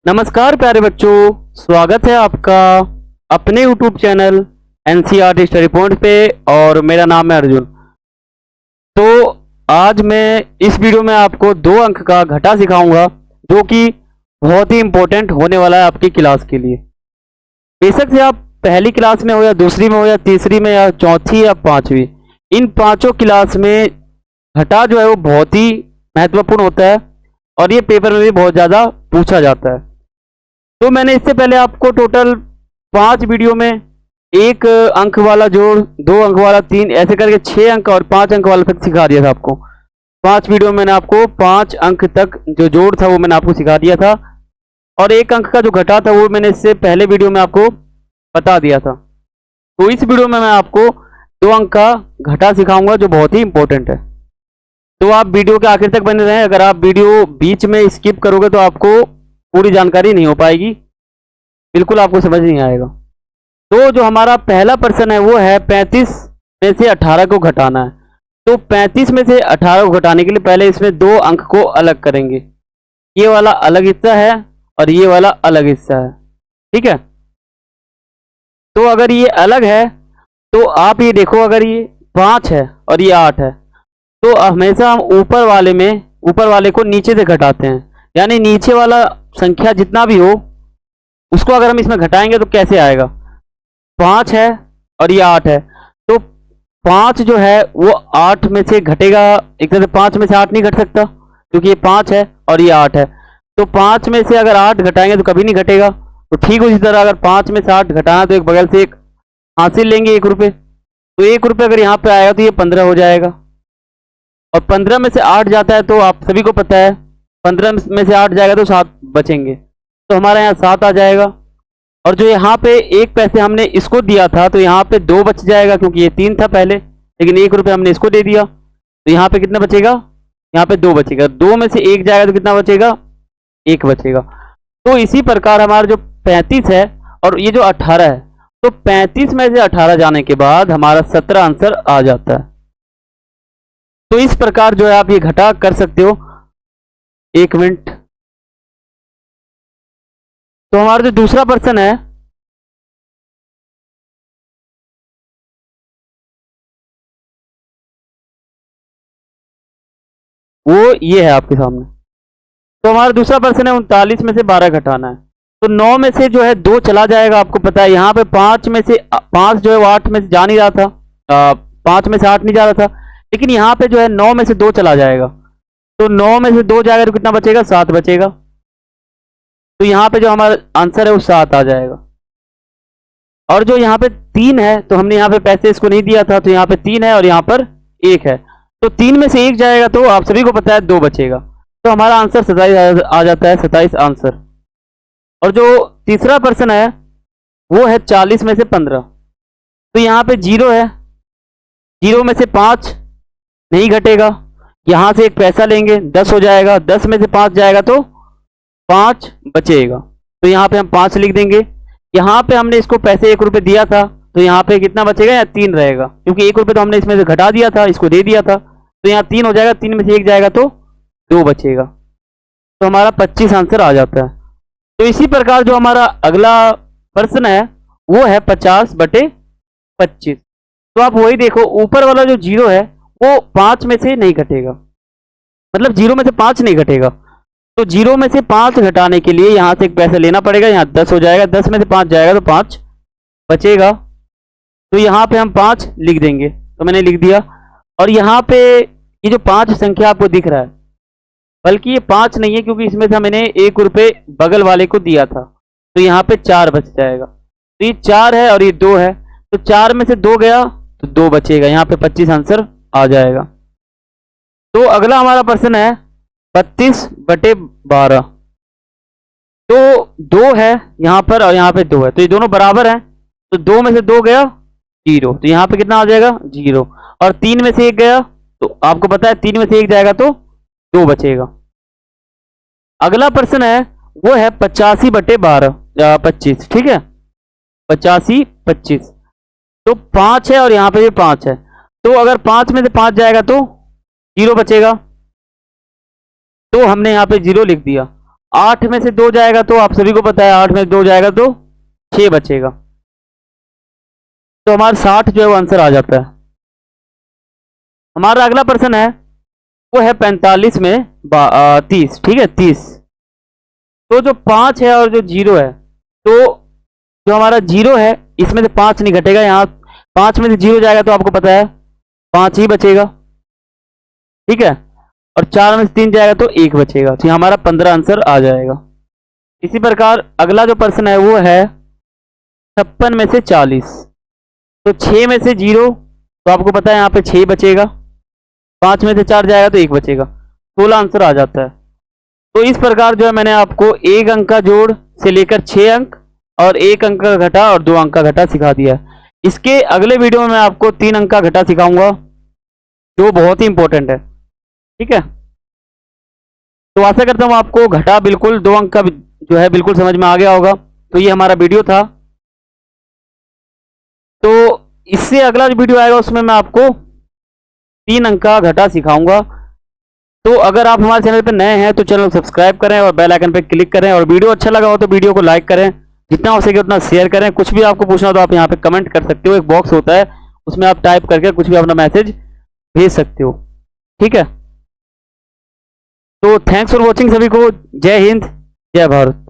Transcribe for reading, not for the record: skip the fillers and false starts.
नमस्कार प्यारे बच्चों, स्वागत है आपका अपने YouTube channel NCERT study point पे। और मेरा नाम है अर्जुन। तो आज मैं इस वीडियो में आपको 2 अंक का घटा सिखाऊंगा जो कि बहुत ही इम्पोर्टेंट होने वाला है आपकी क्लास के लिए। बेशक से आप पहली क्लास में हो या दूसरी में हो या तीसरी में या चौथी या पांचवी, इन पांचों क्लास में घटा जो है वो बहुत ही महत्वपूर्ण होता है और ये पेपर में भी बहुत ज़्यादा पूछा जाता है। तो मैंने इससे पहले आपको टोटल 5 वीडियो में 1 अंक वाला जोड़, 2 अंक वाला, 3 ऐसे करके 6 अंक और 5 अंक वाला तक सिखा दिया था आपको। 5 वीडियो में मैंने आपको 5 अंक तक जो जोड़ था वो मैंने आपको सिखा दिया था और 1 अंक का जो घटा था वो मैंने इससे पहले वीडियो में आपको बता दिया था। तो इस वीडियो में मैं आपको 2 अंक का घटा सिखाऊंगा जो बहुत ही इंपॉर्टेंट है। तो आप वीडियो के आखिर तक बने रहें। अगर आप वीडियो बीच में स्किप करोगे तो आपको पूरी जानकारी नहीं हो पाएगी, बिल्कुल आपको समझ नहीं आएगा। तो जो हमारा पहला प्रश्न है वो है 35 में से 18 को घटाना है। तो 35 में से 18 को घटाने के लिए पहले इसमें 2 अंक को अलग करेंगे। ये वाला अलग हिस्सा है और ये वाला अलग हिस्सा है, ठीक है। तो अगर ये अलग है तो आप ये देखो, अगर ये 5 है और ये 8 है तो हमेशा हम ऊपर वाले को नीचे से घटाते हैं। यानी नीचे वाला संख्या जितना भी हो उसको अगर हम इसमें घटाएंगे तो कैसे आएगा। 5 है और ये 8 है तो 5 जो है वो 8 में से घटेगा। एक तरह से 5 में से 8 नहीं घट सकता क्योंकि ये 5 है और ये 8 है। तो 5 में से अगर 8 घटाएंगे तो कभी नहीं घटेगा। तो ठीक उसी तरह अगर 5 में से 8 घटाना तो एक बगल से एक हासिल लेंगे 1 रुपये। तो 1 रुपये अगर यहाँ पे आएगा तो ये 15 हो जाएगा। और 15 में से 8 जाता है तो आप सभी को पता है 15 में से 8 जाएगा तो 7 बचेंगे। तो हमारा यहाँ 7 आ जाएगा। और जो यहाँ पे 1 पैसे हमने इसको दिया था तो यहाँ पे 2 बच जाएगा क्योंकि ये 3 था पहले, लेकिन 1 रुपये हमने इसको दे दिया तो यहाँ पे कितना बचेगा, यहाँ पे 2 बचेगा। 2 में से 1 जाएगा तो कितना बचेगा, 1 बचेगा। तो इसी प्रकार हमारा जो 35 है और ये जो 18 है, तो 35 में से 18 जाने के बाद हमारा 17 आंसर आ जाता है। तो इस प्रकार जो है आप ये घटा कर सकते हो। 1 मिनट। तो हमारा जो दूसरा प्रश्न है वो ये है आपके सामने। तो हमारा दूसरा प्रश्न है 39 में से 12 घटाना है। तो 9 में से जो है 2 चला जाएगा। आपको पता है यहाँ पे 5 में से 5 जो है वो 8 में से जा नहीं रहा था, 5 में से 8 नहीं जा रहा था, लेकिन यहाँ पे जो है 9 में से 2 चला जाएगा। तो 9 में से 2 जाएगा तो कितना बचेगा, 7 बचेगा। तो यहाँ पे जो हमारा आंसर है वो 7 आ जाएगा। और जो यहाँ पे 3 है तो हमने यहाँ पे पैसे इसको नहीं दिया था तो यहाँ पे 3 है और यहाँ पर 1 है। तो 3 में से 1 जाएगा तो आप सभी को पता है 2 बचेगा। तो हमारा आंसर 27 आ जाता है, 27 आंसर। और जो तीसरा प्रश्न है वो है 40 में से 15। तो यहाँ पे 0 है, 0 में से 5 नहीं घटेगा। यहाँ से 1 पैसा लेंगे, 10 हो जाएगा। 10 में से 5 जाएगा तो 5 बचेगा। तो यहाँ पे हम 5 लिख देंगे। यहाँ पे हमने इसको पैसे 1 रुपये दिया था तो यहाँ पे कितना बचेगा, या 3 रहेगा क्योंकि 1 रुपये तो हमने इसमें से घटा दिया था, इसको दे दिया था। तो यहाँ 3 हो जाएगा। 3 में से 1 जाएगा तो 2 बचेगा। तो हमारा 25 आंसर आ जाता है। तो इसी प्रकार जो हमारा अगला प्रश्न है वो है 50/25। तो आप वही देखो, ऊपर वाला जो 0 है वो 5 में से नहीं घटेगा, मतलब 0 में से 5 नहीं घटेगा। तो 0 में से 5 घटाने के लिए यहाँ से 1 पैसा लेना पड़ेगा। यहाँ 10 हो जाएगा। 10 में से 5 जाएगा तो 5 बचेगा। तो यहाँ पे हम 5 लिख देंगे। तो मैंने लिख दिया। और यहाँ पे ये जो 5 संख्या आपको दिख रहा है, बल्कि ये 5 नहीं है क्योंकि इसमें से मैंने 1 रुपये बगल वाले को दिया था। तो यहाँ पे 4 बच जाएगा। तो ये 4 है और ये 2 है। तो 4 में से 2 गया तो 2 बचेगा। यहाँ पे 25 आंसर आ जाएगा। तो अगला हमारा प्रश्न है 32/12। तो 2 है यहाँ पर और यहाँ पे 2 है तो ये दोनों बराबर हैं। तो 2 में से 2 गया 0, तो यहाँ पे कितना आ जाएगा, 0। और 3 में से 1 गया तो आपको पता है 3 में से 1 जाएगा तो 2 बचेगा। अगला प्रश्न है वो है 85/25, ठीक है। 85/25। तो 5 है और यहाँ पे भी 5 है। तो अगर 5 में से 5 जाएगा तो 0 बचेगा। तो हमने यहाँ पे 0 लिख दिया। 8 में से 2 जाएगा तो आप सभी को पता है 8 में से 2 जाएगा तो 6 बचेगा। तो हमारा 60 जो है वो आंसर आ जाता है। हमारा अगला प्रश्न है वो है 45 में 30, ठीक है 30। तो जो 5 है और जो 0 है, तो जो हमारा 0 है इसमें से 5 नहीं घटेगा, यहाँ 5 में से 0 जाएगा तो आपको पता है 5 ही बचेगा, ठीक है। और 4 में से 3 जाएगा तो 1 बचेगा, तो हमारा 15 आंसर आ जाएगा। इसी प्रकार अगला जो प्रश्न है वो है 56 में से 40। तो 6 में से 0 तो आपको पता है यहाँ पे 6 बचेगा, 5 में से 4 जाएगा तो 1 बचेगा, 16 आंसर आ जाता है। तो इस प्रकार जो है मैंने आपको 1 अंक का जोड़ से लेकर 6 अंक और 1 अंक का घटा और 2 अंक का घटा सिखा दिया है। इसके अगले वीडियो में मैं आपको 3 अंक का घटा सिखाऊंगा जो बहुत ही इंपॉर्टेंट है, ठीक है। तो आशा करता हूँ आपको घटा बिल्कुल 2 अंक का जो है बिल्कुल समझ में आ गया होगा। तो ये हमारा वीडियो था। तो इससे अगला जो वीडियो आएगा उसमें मैं आपको 3 अंक का घटा सिखाऊंगा। तो अगर आप हमारे चैनल पर नए हैं तो चैनल को सब्सक्राइब करें और बेल आइकन पर क्लिक करें, और वीडियो अच्छा लगा हो तो वीडियो को लाइक करें, जितना हो सके उतना शेयर करें। कुछ भी आपको पूछना हो तो आप यहाँ पे कमेंट कर सकते हो, एक बॉक्स होता है उसमें आप टाइप करके कुछ भी अपना मैसेज भेज सकते हो, ठीक है। तो थैंक्स फॉर वॉचिंग सभी को। जय हिंद, जय भारत।